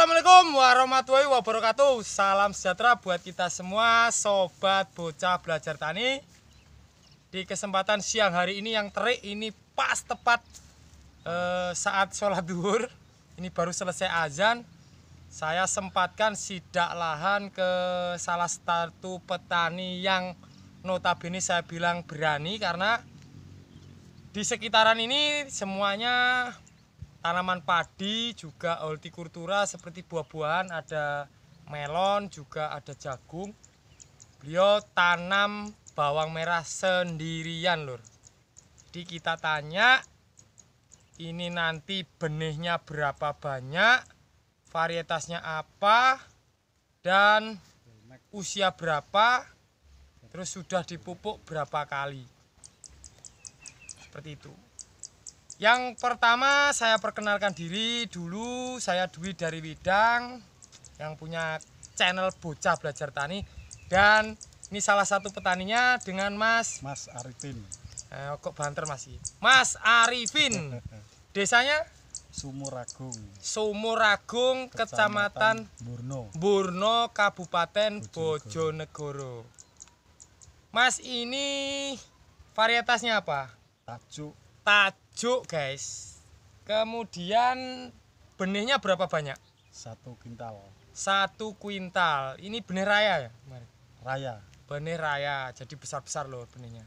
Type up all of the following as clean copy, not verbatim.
Assalamualaikum warahmatullahi wabarakatuh. Salam sejahtera buat kita semua sobat bocah belajar tani. Di kesempatan siang hari ini yang terik ini pas tepat saat sholat duhur. Ini baru selesai azan. Saya sempatkan sidak lahan ke salah satu petani yang notabene saya bilang berani, karena di sekitaran ini semuanya tanaman padi, juga hortikultura seperti buah-buahan, ada melon, juga ada jagung. Beliau tanam bawang merah sendirian, lur. Jadi kita tanya, ini nanti benihnya berapa banyak, varietasnya apa, dan usia berapa, terus sudah dipupuk berapa kali. Seperti itu. Yang pertama saya perkenalkan diri dulu, saya Dwi dari Widang yang punya channel Bocah Belajar Tani, dan ini salah satu petaninya dengan Mas Arifin. Kok banter Mas Arifin. Desanya Sumuragung, Kecamatan Burno, Kabupaten Bojonegoro. Mas, ini varietasnya apa? Tajuk guys. Kemudian benihnya berapa banyak? 1 kuintal. 1 kuintal. Ini benih raya ya? Raya. Benih raya, jadi besar-besar loh benihnya.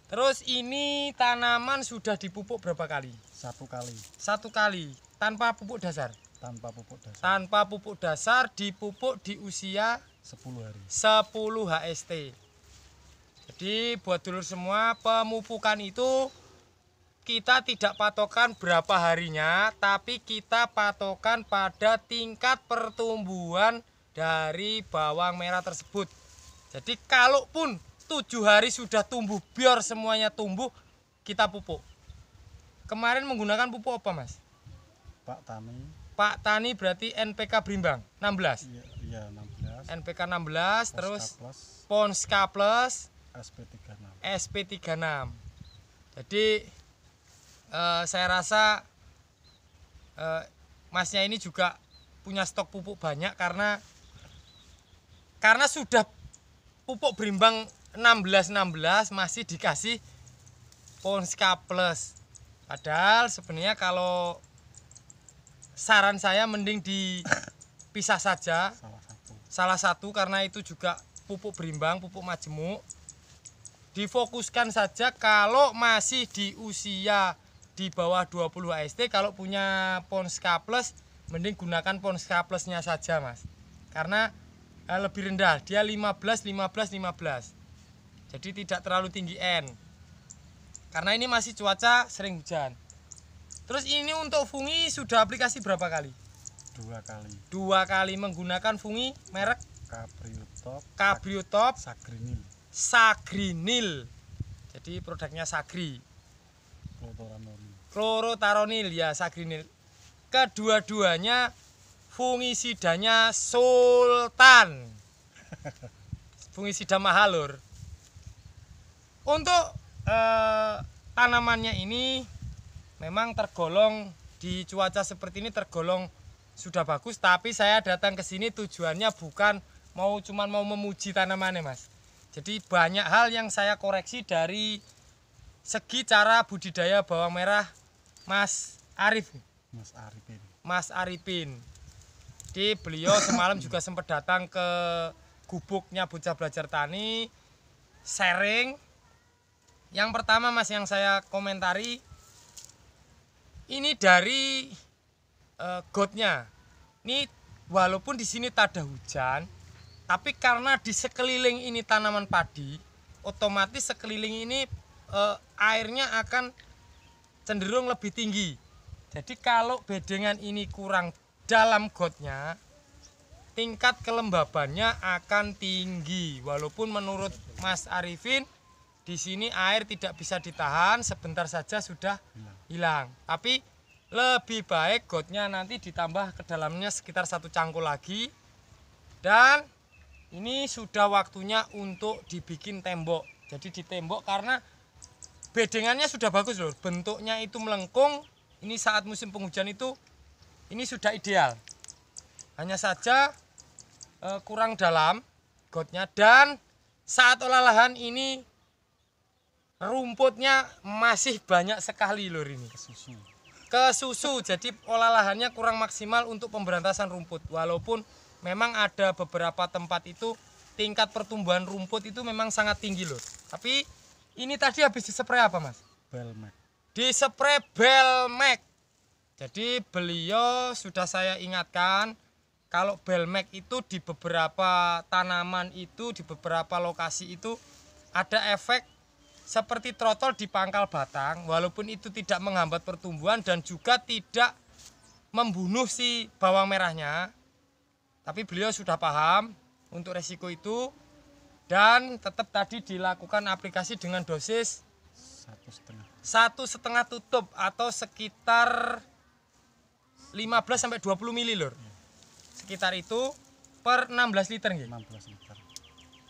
Terus ini tanaman sudah dipupuk berapa kali? 1 kali. 1 kali. Tanpa pupuk dasar? Tanpa pupuk dasar. Tanpa pupuk dasar, dipupuk di usia 10 hari. 10 HST. Jadi buat dulur semua, pemupukan itu kita tidak patokan berapa harinya, tapi kita patokan pada tingkat pertumbuhan dari bawang merah tersebut. Jadi kalaupun 7 hari sudah tumbuh, biar semuanya tumbuh, kita pupuk. Kemarin menggunakan pupuk apa, Mas? Pak Tani berarti NPK Brimbang 16. Iya, 16. NPK 16, terus Ponska Plus, Plus, SP36. SP36. Jadi saya rasa Masnya ini juga punya stok pupuk banyak, karena sudah pupuk Brimbang 16 masih dikasih Ponska Plus. Padahal sebenarnya kalau saran saya mending dipisah saja. Salah satu, karena itu juga pupuk Brimbang, pupuk majemuk. Difokuskan saja kalau masih di usia di bawah 20 HST. Kalau punya Ponska Plus, mending gunakan Ponska Plusnya saja, Mas. Karena lebih rendah, dia 15. Jadi tidak terlalu tinggi N. Karena ini masih cuaca sering hujan. Terus ini untuk fungi sudah aplikasi berapa kali? 2 kali. 2 kali menggunakan fungi merek Cabriotop Sagrinil. Jadi produknya Sagri. Chlorothalonil ya, Sagrinil. Kedua-duanya fungisidanya Sultan. Fungisida mahal, lur. Untuk tanamannya ini memang tergolong di cuaca seperti ini tergolong sudah bagus, tapi saya datang ke sini tujuannya bukan cuman mau memuji tanamannya, Mas. Jadi banyak hal yang saya koreksi dari segi cara budidaya bawang merah Mas Arifin. Jadi beliau semalam juga sempat datang ke gubuknya Bocah Belajar Tani, sharing. Yang pertama, Mas, yang saya komentari ini dari gotnya. Ini walaupun di sini tak ada hujan, tapi karena di sekeliling ini tanaman padi, otomatis sekeliling ini airnya akan cenderung lebih tinggi. Jadi kalau bedengan ini kurang dalam gotnya, tingkat kelembabannya akan tinggi. Walaupun menurut Mas Arifin di sini air tidak bisa ditahan, sebentar saja sudah hilang. Tapi lebih baik gotnya nanti ditambah ke dalamnya sekitar 1 cangkul lagi. Dan ini sudah waktunya untuk dibikin tembok. Jadi di tembok karena bedengannya sudah bagus loh. Bentuknya itu melengkung. Ini saat musim penghujan itu ini sudah ideal. Hanya saja kurang dalam gotnya, dan saat olah lahan ini rumputnya masih banyak sekali lur ini. Kesusu, jadi olahrahannya kurang maksimal untuk pemberantasan rumput. Walaupun memang ada beberapa tempat itu tingkat pertumbuhan rumput itu memang sangat tinggi loh. Tapi ini tadi habis dispray apa mas? Belmek. Dispray Belmek. Jadi beliau sudah saya ingatkan kalau Belmek itu di beberapa tanaman itu, di beberapa lokasi itu ada efek seperti trotol di pangkal batang, walaupun itu tidak menghambat pertumbuhan dan juga tidak membunuh si bawang merahnya. Tapi beliau sudah paham untuk resiko itu dan tetap tadi dilakukan aplikasi dengan dosis 1,5 tutup atau sekitar 15-20 mili lur. Sekitar itu per 16 liter nggih. 16 liter.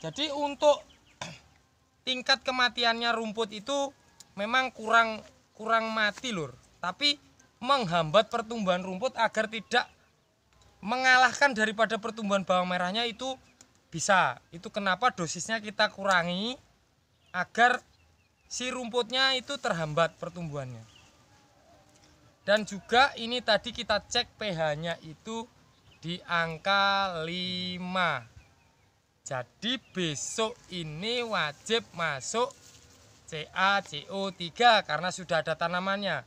Jadi untuk tingkat kematiannya rumput itu memang kurang mati lur, tapi menghambat pertumbuhan rumput agar tidak mengalahkan daripada pertumbuhan bawang merahnya itu bisa. Itu kenapa dosisnya kita kurangi agar si rumputnya itu terhambat pertumbuhannya. Dan juga ini tadi kita cek pH-nya itu di angka 5. Jadi besok ini wajib masuk CaCO3 karena sudah ada tanamannya.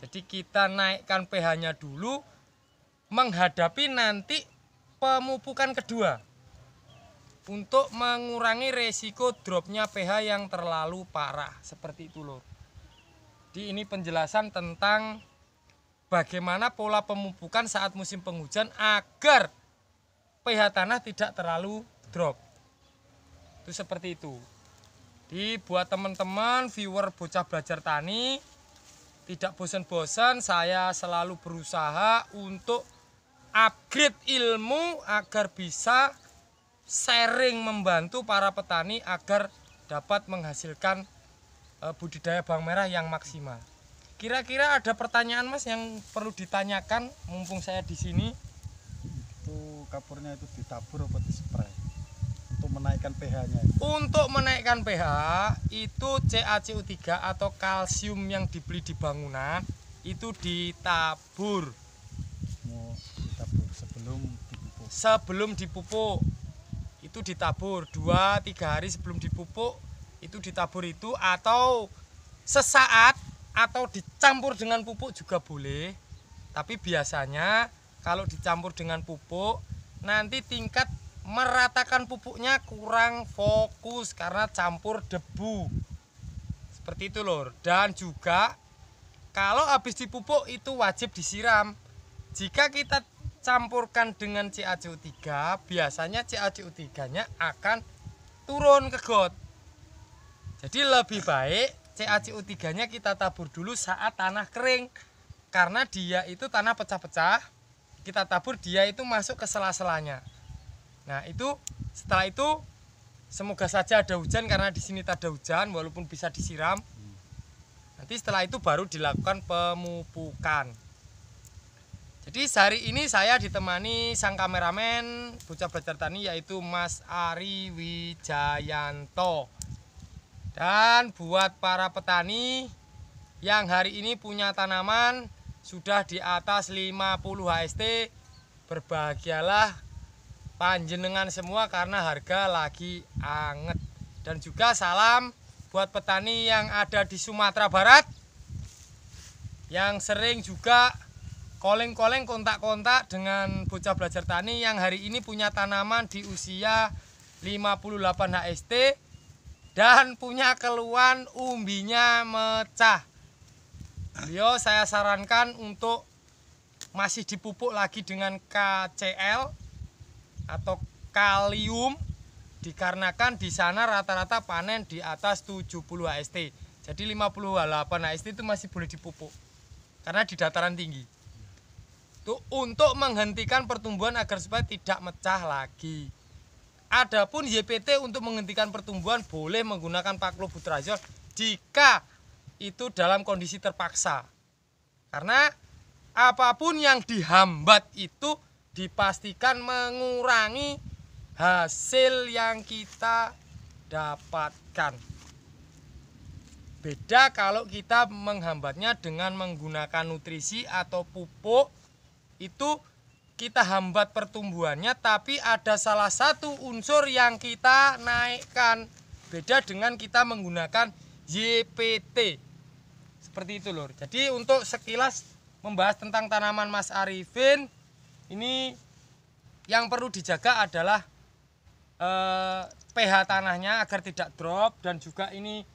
Jadi kita naikkan pH-nya dulu menghadapi nanti pemupukan kedua untuk mengurangi resiko dropnya pH yang terlalu parah seperti itu loh. Jadi ini penjelasan tentang bagaimana pola pemupukan saat musim penghujan agar pH tanah tidak terlalu drop. Itu seperti itu. Jadi buat teman-teman viewer Bocah Belajar Tani, tidak bosan-bosan saya selalu berusaha untuk upgrade ilmu agar bisa sharing membantu para petani agar dapat menghasilkan budidaya bawang merah yang maksimal. Kira-kira ada pertanyaan mas yang perlu ditanyakan mumpung saya di sini? Itu kapurnya itu ditabur atau dispray untuk menaikkan pH-nya? Untuk menaikkan pH itu CaCO3 atau kalsium yang dibeli di bangunan itu ditabur. Mau ditabur sebelum dipupuk? Sebelum dipupuk itu ditabur 2-3 hari sebelum dipupuk itu ditabur itu, atau sesaat atau dicampur dengan pupuk juga boleh. Tapi biasanya kalau dicampur dengan pupuk nanti tingkat meratakan pupuknya kurang fokus karena campur debu. Seperti itu lor. Dan juga kalau habis dipupuk itu wajib disiram. Jika kita campurkan dengan CaCO3, biasanya CaCO3-nya akan turun ke got. Jadi lebih baik CaCO3-nya kita tabur dulu saat tanah kering. Karena dia itu tanah pecah-pecah, kita tabur dia itu masuk ke sela-selanya. Nah itu setelah itu semoga saja ada hujan karena di sini tak ada hujan walaupun bisa disiram. Nanti setelah itu baru dilakukan pemupukan. Jadi sehari ini saya ditemani sang kameramen Bocah Belajar Tani yaitu Mas Ari Wijayanto. Dan buat para petani yang hari ini punya tanaman sudah di atas 50 HST, berbahagialah panjenengan semua karena harga lagi anget. Dan juga salam buat petani yang ada di Sumatera Barat yang sering juga koleng-koleng kontak-kontak dengan Bocah Belajar Tani yang hari ini punya tanaman di usia 58 HST dan punya keluhan umbinya mecah. Beliau saya sarankan untuk masih dipupuk lagi dengan KCL atau kalium, dikarenakan di sana rata-rata panen di atas 70 HST. Jadi 58 HST itu masih boleh dipupuk karena di dataran tinggi. Itu untuk menghentikan pertumbuhan agar supaya tidak mecah lagi. Adapun YPT untuk menghentikan pertumbuhan boleh menggunakan Paclobutrazol jika itu dalam kondisi terpaksa. Karena apapun yang dihambat itu dipastikan mengurangi hasil yang kita dapatkan. Beda kalau kita menghambatnya dengan menggunakan nutrisi atau pupuk, itu kita hambat pertumbuhannya tapi ada salah satu unsur yang kita naikkan. Beda dengan kita menggunakan YPT. Seperti itu lur. Jadi untuk sekilas membahas tentang tanaman Mas Arifin, ini yang perlu dijaga adalah pH tanahnya agar tidak drop, dan juga ini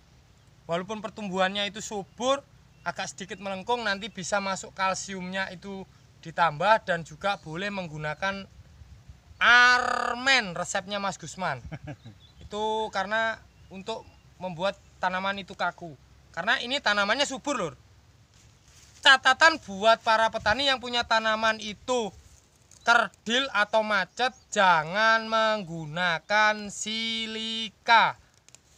walaupun pertumbuhannya itu subur agak sedikit melengkung, nanti bisa masuk kalsiumnya itu ditambah, dan juga boleh menggunakan Armen resepnya Mas Gusman. Itu karena untuk membuat tanaman itu kaku, karena ini tanamannya subur lur. Catatan buat para petani yang punya tanaman itu kerdil atau macet, jangan menggunakan silika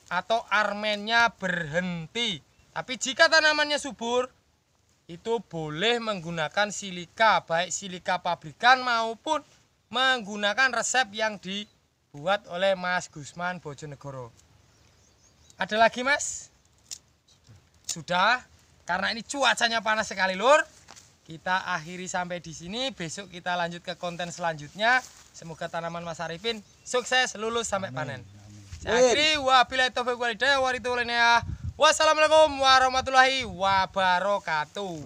atau Armennya berhenti. Tapi jika tanamannya subur, itu boleh menggunakan silika, baik silika pabrikan maupun menggunakan resep yang dibuat oleh Mas Gusman Bojonegoro. Ada lagi Mas? Sudah, karena ini cuacanya panas sekali lur. Kita akhiri sampai di sini. Besok kita lanjut ke konten selanjutnya. Semoga tanaman Mas Arifin sukses lulus sampai panen. Saya akhiri, wabillahi taufiq wal hidayah. Wassalamualaikum warahmatullahi wabarakatuh.